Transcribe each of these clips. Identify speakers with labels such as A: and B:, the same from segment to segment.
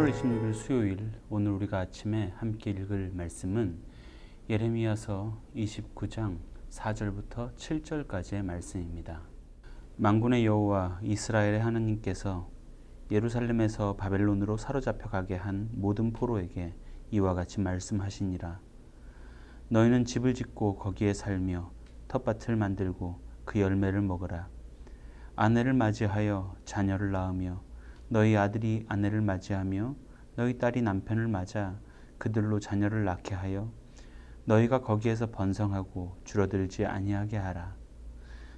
A: 8월 26일 수요일, 오늘 우리가 아침에 함께 읽을 말씀은 예레미야서 29장 4절부터 7절까지의 말씀입니다. 만군의 여호와 이스라엘의 하나님께서 예루살렘에서 바벨론으로 사로잡혀 가게 한 모든 포로에게 이와 같이 말씀하시니라. 너희는 집을 짓고 거기에 살며 텃밭을 만들고 그 열매를 먹으라. 아내를 맞이하여 자녀를 낳으며 너희 아들이 아내를 맞이하며 너희 딸이 남편을 맞아 그들로 자녀를 낳게 하여 너희가 거기에서 번성하고 줄어들지 아니하게 하라.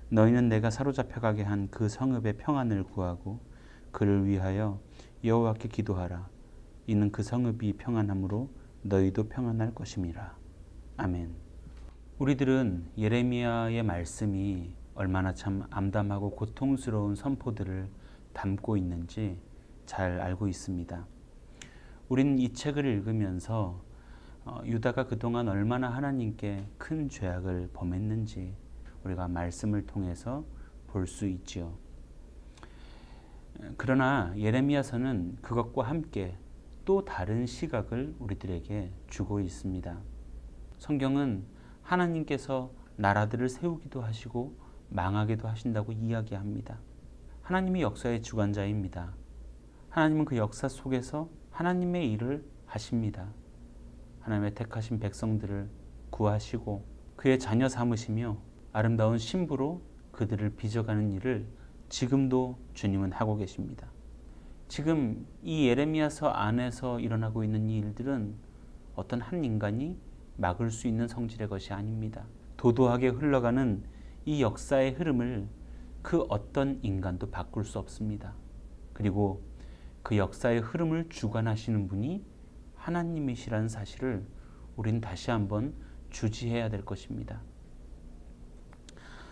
A: 너희는 내가 사로잡혀 가게 한 그 성읍의 평안을 구하고 그를 위하여 여호와께 기도하라. 이는 그 성읍이 평안함으로 너희도 평안할 것임이라. 아멘. 우리들은 예레미야의 말씀이 얼마나 참 암담하고 고통스러운 선포들을 담고 있는지 잘 알고 있습니다. 우리는 이 책을 읽으면서 유다가 그동안 얼마나 하나님께 큰 죄악을 범했는지 우리가 말씀을 통해서 볼 수 있지요. 그러나 예레미야서는 그것과 함께 또 다른 시각을 우리들에게 주고 있습니다. 성경은 하나님께서 나라들을 세우기도 하시고 망하기도 하신다고 이야기합니다. 하나님이 역사의 주관자입니다. 하나님은 그 역사 속에서 하나님의 일을 하십니다. 하나님의 택하신 백성들을 구하시고 그의 자녀 삼으시며 아름다운 신부로 그들을 빚어가는 일을 지금도 주님은 하고 계십니다. 지금 이 예레미야서 안에서 일어나고 있는 이 일들은 어떤 한 인간이 막을 수 있는 성질의 것이 아닙니다. 도도하게 흘러가는 이 역사의 흐름을 그 어떤 인간도 바꿀 수 없습니다. 그리고 그 역사의 흐름을 주관하시는 분이 하나님이시라는 사실을 우리는 다시 한번 주지해야 될 것입니다.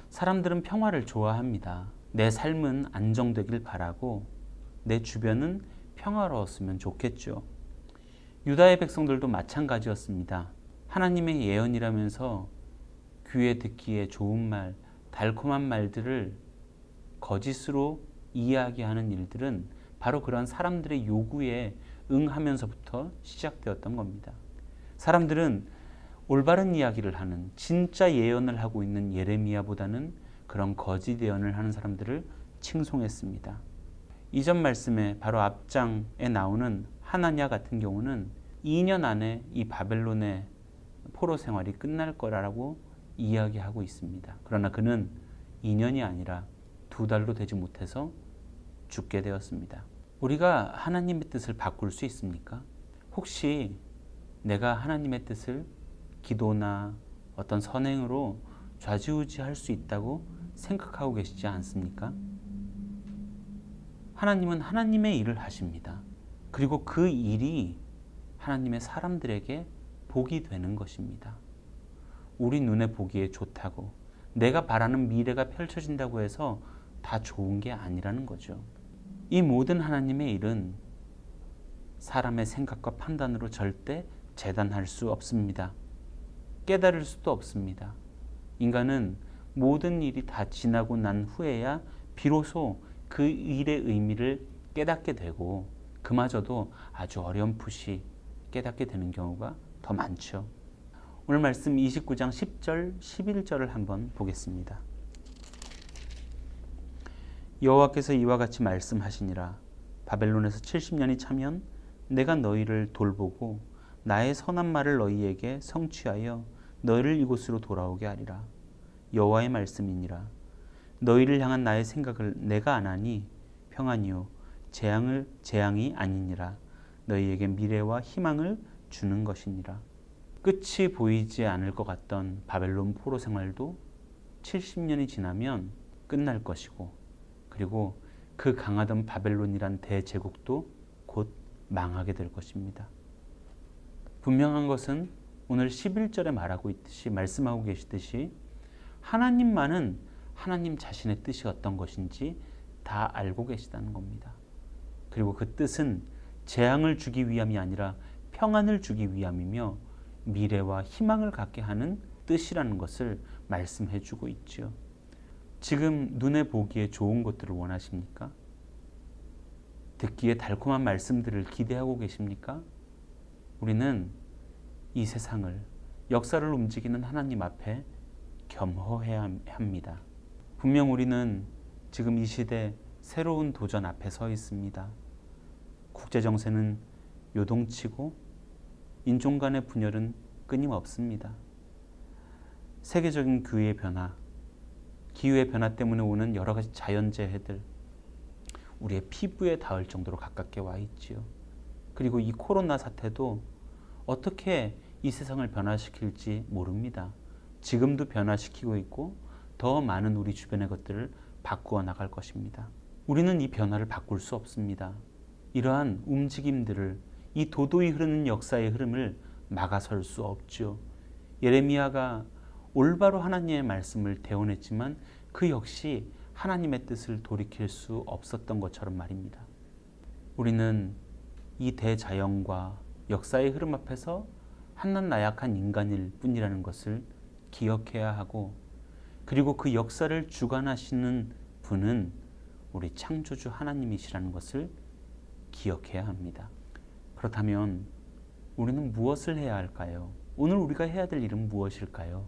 A: 사람들은 평화를 좋아합니다. 내 삶은 안정되길 바라고 내 주변은 평화로웠으면 좋겠죠. 유다의 백성들도 마찬가지였습니다. 하나님의 예언이라면서 귀에 듣기에 좋은 말, 달콤한 말들을 거짓으로 이야기하는 일들은 바로 그런 사람들의 요구에 응하면서부터 시작되었던 겁니다. 사람들은 올바른 이야기를 하는 진짜 예언을 하고 있는 예레미야보다는 그런 거짓 예언을 하는 사람들을 칭송했습니다. 이전 말씀에 바로 앞장에 나오는 하나냐 같은 경우는 2년 안에 이 바벨론의 포로 생활이 끝날 거라고 이야기하고 있습니다. 그러나 그는 2년이 아니라 2달도 되지 못해서 죽게 되었습니다. 우리가 하나님의 뜻을 바꿀 수 있습니까? 혹시 내가 하나님의 뜻을 기도나 어떤 선행으로 좌지우지할 수 있다고 생각하고 계시지 않습니까? 하나님은 하나님의 일을 하십니다. 그리고 그 일이 하나님의 사람들에게 복이 되는 것입니다. 우리 눈에 보기에 좋다고 내가 바라는 미래가 펼쳐진다고 해서 다 좋은 게 아니라는 거죠. 이 모든 하나님의 일은 사람의 생각과 판단으로 절대 재단할 수 없습니다. 깨달을 수도 없습니다. 인간은 모든 일이 다 지나고 난 후에야 비로소 그 일의 의미를 깨닫게 되고 그마저도 아주 어렴풋이 깨닫게 되는 경우가 더 많죠. 오늘 말씀 29장 10절, 11절을 한번 보겠습니다. 여호와께서 이와 같이 말씀하시니라. 바벨론에서 70년이 차면 내가 너희를 돌보고 나의 선한 말을 너희에게 성취하여 너희를 이곳으로 돌아오게 하리라. 여호와의 말씀이니라. 너희를 향한 나의 생각을 내가 아나니 평안이요 재앙이 아니니라. 너희에게 미래와 희망을 주는 것이니라. 끝이 보이지 않을 것 같던 바벨론 포로 생활도 70년이 지나면 끝날 것이고 그리고 그 강하던 바벨론이란 대제국도 곧 망하게 될 것입니다. 분명한 것은 오늘 11절에 말씀하고 계시듯이 하나님만은 하나님 자신의 뜻이 어떤 것인지 다 알고 계시다는 겁니다. 그리고 그 뜻은 재앙을 주기 위함이 아니라 평안을 주기 위함이며 미래와 희망을 갖게 하는 뜻이라는 것을 말씀해 주고 있죠. 지금 눈에 보기에 좋은 것들을 원하십니까? 듣기에 달콤한 말씀들을 기대하고 계십니까? 우리는 이 세상을, 역사를 움직이는 하나님 앞에 겸허해야 합니다. 분명 우리는 지금 이 시대 새로운 도전 앞에 서 있습니다. 국제정세는 요동치고 인종 간의 분열은 끊임없습니다. 세계적인 기후의 변화, 기후의 변화 때문에 오는 여러 가지 자연재해들, 우리의 피부에 닿을 정도로 가깝게 와 있지요. 그리고 이 코로나 사태도 어떻게 이 세상을 변화시킬지 모릅니다. 지금도 변화시키고 있고 더 많은 우리 주변의 것들을 바꾸어 나갈 것입니다. 우리는 이 변화를 바꿀 수 없습니다. 이러한 움직임들을, 이 도도히 흐르는 역사의 흐름을 막아설 수 없죠. 예레미야가 올바로 하나님의 말씀을 대언했지만 그 역시 하나님의 뜻을 돌이킬 수 없었던 것처럼 말입니다. 우리는 이 대자연과 역사의 흐름 앞에서 한낱 나약한 인간일 뿐이라는 것을 기억해야 하고, 그리고 그 역사를 주관하시는 분은 우리 창조주 하나님이시라는 것을 기억해야 합니다. 그렇다면 우리는 무엇을 해야 할까요? 오늘 우리가 해야 될 일은 무엇일까요?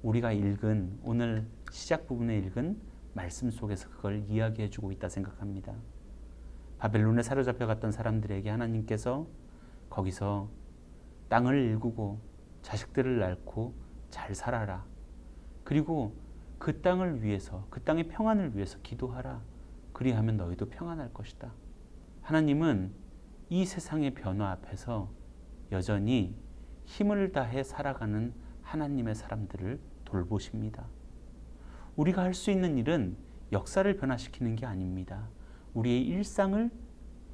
A: 우리가 읽은, 오늘 시작 부분에 읽은 말씀 속에서 그걸 이야기해 주고 있다 생각합니다. 바벨론에 사로잡혀 갔던 사람들에게 하나님께서 거기서 땅을 일구고 자식들을 낳고 잘 살아라. 그리고 그 땅을 위해서, 그 땅의 평안을 위해서 기도하라. 그리하면 너희도 평안할 것이다. 하나님은 이 세상의 변화 앞에서 여전히 힘을 다해 살아가는 하나님의 사람들을 돌보십니다. 우리가 할 수 있는 일은 역사를 변화시키는 게 아닙니다. 우리의 일상을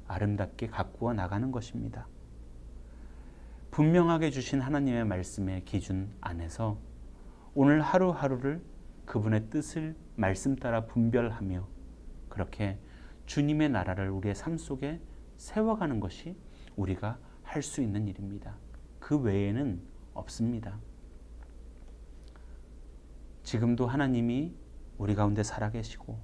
A: 아름답게 가꾸어 나가는 것입니다. 분명하게 주신 하나님의 말씀의 기준 안에서 오늘 하루하루를 그분의 뜻을 말씀 따라 분별하며 그렇게 주님의 나라를 우리의 삶 속에 세워가는 것이 우리가 할 수 있는 일입니다. 그 외에는 없습니다. 지금도 하나님이 우리 가운데 살아계시고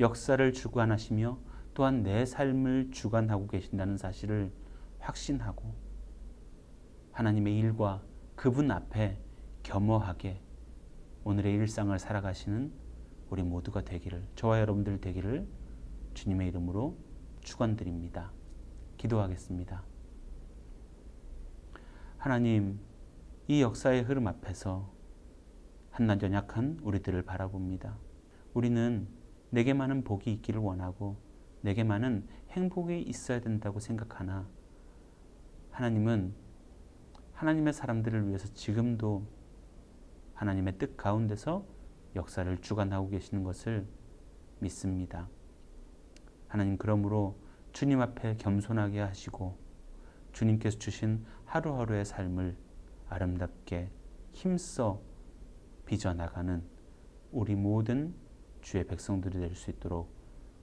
A: 역사를 주관하시며 또한 내 삶을 주관하고 계신다는 사실을 확신하고 하나님의 일과 그분 앞에 겸허하게 오늘의 일상을 살아가시는 우리 모두가 되기를, 저와 여러분들 되기를 주님의 이름으로 축원드립니다. 기도하겠습니다. 하나님, 이 역사의 흐름 앞에서 한낱 연약한 우리들을 바라봅니다. 우리는 내게만은 복이 있기를 원하고 내게만은 행복이 있어야 된다고 생각하나 하나님은 하나님의 사람들을 위해서 지금도 하나님의 뜻 가운데서 역사를 주관하고 계시는 것을 믿습니다. 하나님, 그러므로 주님 앞에 겸손하게 하시고 주님께서 주신 하루하루의 삶을 아름답게 힘써 빚어나가는 우리 모든 주의 백성들이 될 수 있도록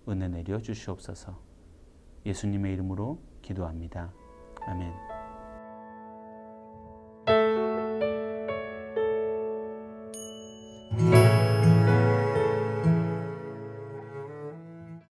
A: 은혜 내려 주시옵소서. 예수님의 이름으로 기도합니다. 아멘.